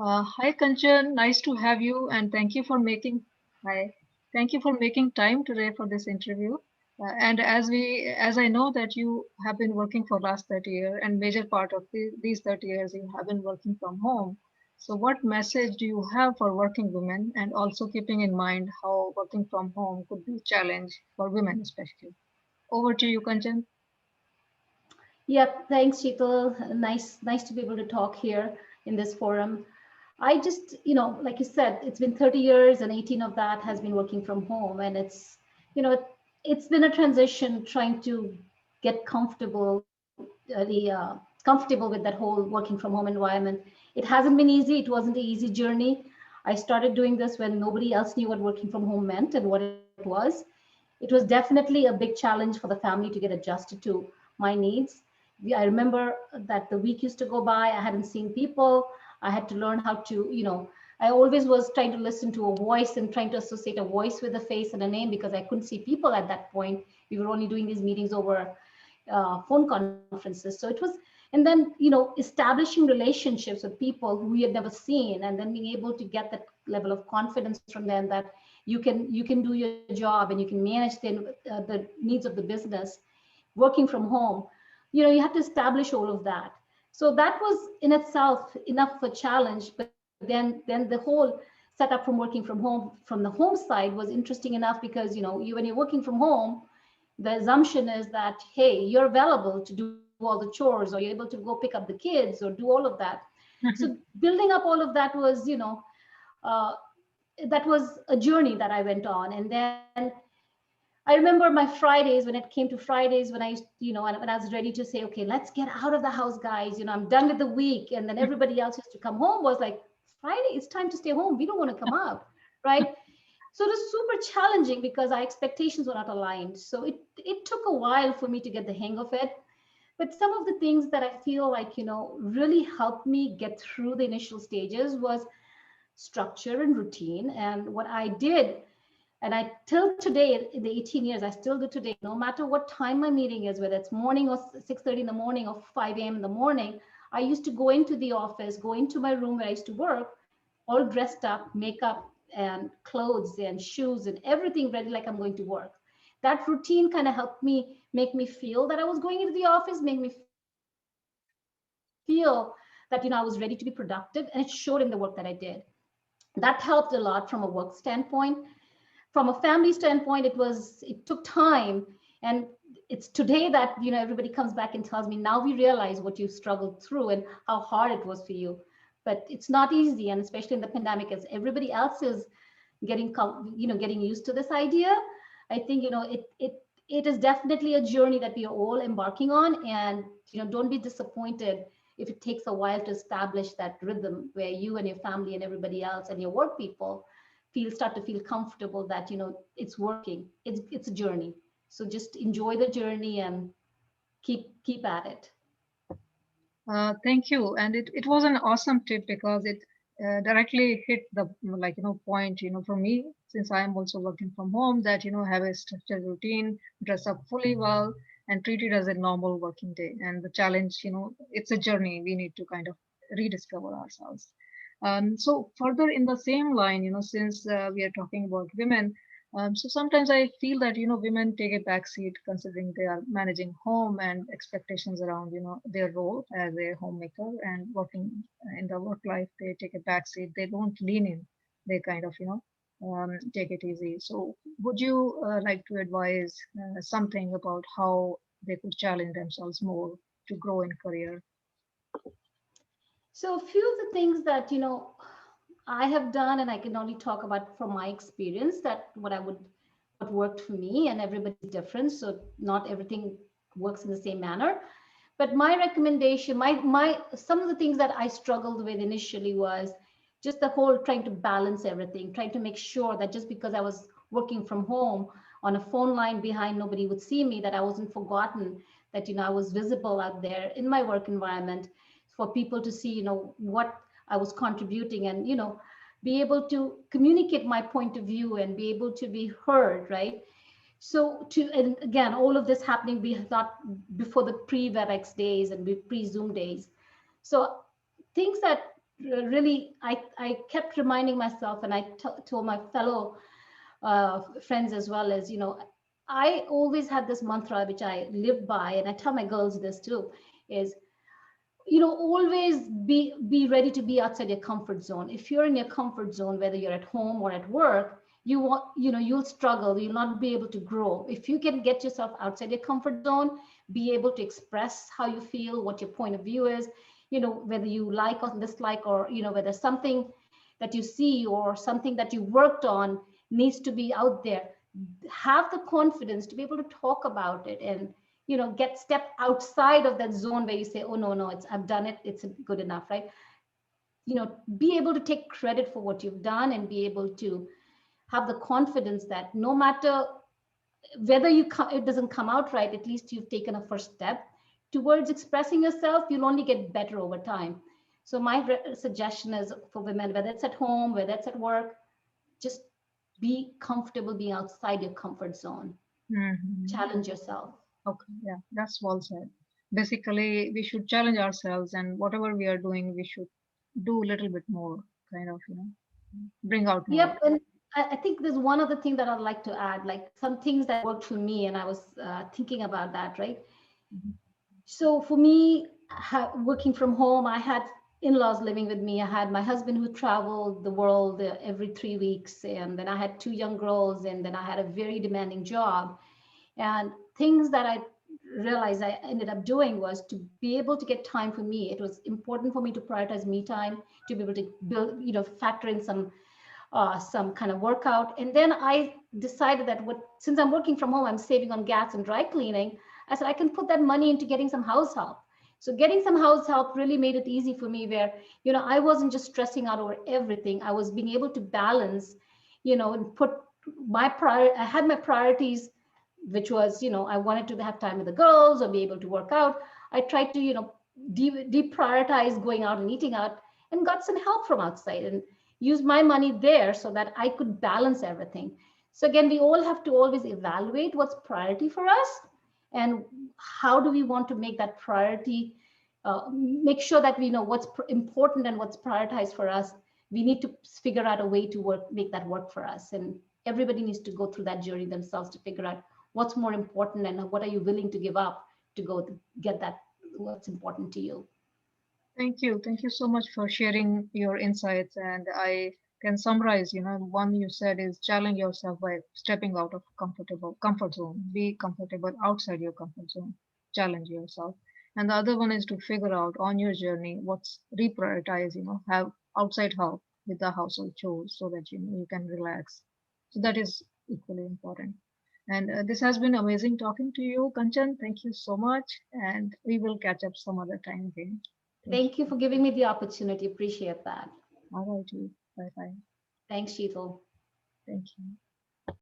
Hi Kanchan, nice to have you, and thank you for making hi, thank you for making time today for this interview. And as I know that you have been working for last 30 years, and major part of these 30 years you have been working from home. So, what message do you have for working women, and also keeping in mind how working from home could be a challenge for women, especially? Over to you, Kanchan. Yep, thanks, Sheetal. Nice to be able to talk here in this forum. I just, like you said, it's been 30 years and 18 of that has been working from home. And you know, it's been a transition trying to get comfortable with that whole working from home environment. It hasn't been easy. It wasn't an easy journey. I started doing this when nobody else knew what working from home meant and what it was. It was definitely a big challenge for the family to get adjusted to my needs. I remember that the week used to go by, I hadn't seen people. I had to learn how to, I always was trying to listen to a voice and trying to associate a voice with a face and a name because I couldn't see people at that point. We were only doing these meetings over phone conferences. So it was, and then, establishing relationships with people who we had never seen, and then being able to get that level of confidence from them that you can do your job and you can manage the needs of the business working from home. You have to establish all of that. So that was in itself enough of a challenge. But then the whole setup from working from home, from the home side, was interesting enough because when you're working from home, the assumption is that, hey, you're available to do all the chores, or you're able to go pick up the kids or do all of that. So building up all of that was, uh, that was a journey that I went on. And then I remember my Fridays, when it came to Fridays, when when I was ready to say, okay, let's get out of the house, guys. I'm done with the week. And then everybody else used to come home, was like, Friday, it's time to stay home. We don't want to come out, right? So it was super challenging because our expectations were not aligned. So it took a while for me to get the hang of it. But some of the things that I feel like, really helped me get through the initial stages was structure and routine. And what I did, and I till today, in the 18 years, I still do today, no matter what time my meeting is, whether it's morning or 6:30 in the morning or 5 a.m. in the morning, I used to go into the office, go into my room where I used to work, all dressed up, makeup and clothes and shoes and everything ready like I'm going to work. That routine kind of helped me make me feel that I was going into the office, make me feel that I was ready to be productive, and it showed in the work that I did. That helped a lot from a work standpoint. From a family standpoint, it took time. And it's today that everybody comes back and tells me, now we realize what you struggled through and how hard it was for you. But it's not easy, and especially in the pandemic, as everybody else is getting used to this idea. I think it is definitely a journey that we are all embarking on. And don't be disappointed if it takes a while to establish that rhythm where you and your family and everybody else and your work people start to feel comfortable that it's working. It's a journey. So just enjoy the journey and keep at it. Thank you. And it was an awesome tip because it directly hit the point, for me, since I am also working from home, that, have a structured routine, dress up fully well, and treat it as a normal working day. And the challenge, it's a journey. We need to kind of rediscover ourselves. So further in the same line, since we are talking about women, so sometimes I feel that women take a back seat considering they are managing home and expectations around their role as a homemaker and working in the work life. They take a back seat. They don't lean in. They kind of take it easy. So would you like to advise something about how they could challenge themselves more to grow in career? So a few of the things that I have done, and I can only talk about from my experience, that what worked for me, and everybody's different, so not everything works in the same manner. But my recommendation, my some of the things that I struggled with initially was just the whole trying to balance everything, trying to make sure that just because I was working from home on a phone line behind, nobody would see me, that I wasn't forgotten, that I was visible out there in my work environment for people to see what I was contributing, and be able to communicate my point of view and be able to be heard, right? So and again, all of this happening we thought before the pre-WebEx days and pre-Zoom days. So things that really, I kept reminding myself, and I told my fellow friends as well, as I always had this mantra which I live by, and I tell my girls this too, is always be ready to be outside your comfort zone. If you're in your comfort zone, whether you're at home or at work, you'll struggle, you'll not be able to grow. If you can get yourself outside your comfort zone, be able to express how you feel, what your point of view is, whether you like or dislike, or whether something that you see or something that you worked on needs to be out there, have the confidence to be able to talk about it, and get step outside of that zone where you say, oh no, I've done it, it's good enough, right? Be able to take credit for what you've done, and be able to have the confidence that no matter whether it doesn't come out right, at least you've taken a first step towards expressing yourself. You'll only get better over time. So my suggestion is for women, whether it's at home, whether it's at work, just be comfortable being outside your comfort zone. Challenge yourself. Okay, yeah, that's well said. Basically, we should challenge ourselves, and whatever we are doing, we should do a little bit more, kind of, bring out more. Yep, and I think there's one other thing that I'd like to add, like some things that worked for me, and I was thinking about that, right? Mhm. So for me, working from home, I had in-laws living with me. I had my husband who traveled the world every 3 weeks, and then I had two young girls, and then I had a very demanding job. And things that I realized I ended up doing was to be able to get time for me. It was important for me to prioritize me time, to be able to build, factor in some kind of workout. And then I decided that since I'm working from home, I'm saving on gas and dry cleaning. I said I can put that money into getting some house help. So getting some house help really made it easy for me, where I wasn't just stressing out over everything. I was being able to balance, and put I had my priorities, which was, I wanted to have time with the girls or be able to work out. I tried to, deprioritize going out and eating out, and got some help from outside, and use my money there so that I could balance everything. So again, we all have to always evaluate what's priority for us, and how do we want to make that priority, make sure that we know what's important and what's prioritized for us. We need to figure out a way to make that work for us. And everybody needs to go through that journey themselves to figure out what's more important, and what are you willing to give up to go to get that, what's important to you. Thank you. Thank you so much for sharing your insights. And I can summarize, one you said is challenge yourself by stepping out of comfort zone. Be comfortable outside your comfort zone. Challenge yourself. And the other one is to figure out on your journey what's reprioritize, have outside help with the household chores so that you can relax. So that is equally important. And this has been amazing talking to you, Kanchan. Thank you so much. And we will catch up some other time again. Thank Thank you for giving me the opportunity. Appreciate that. you. All righty. Bye bye. Thanks, Sheetal. Thank you.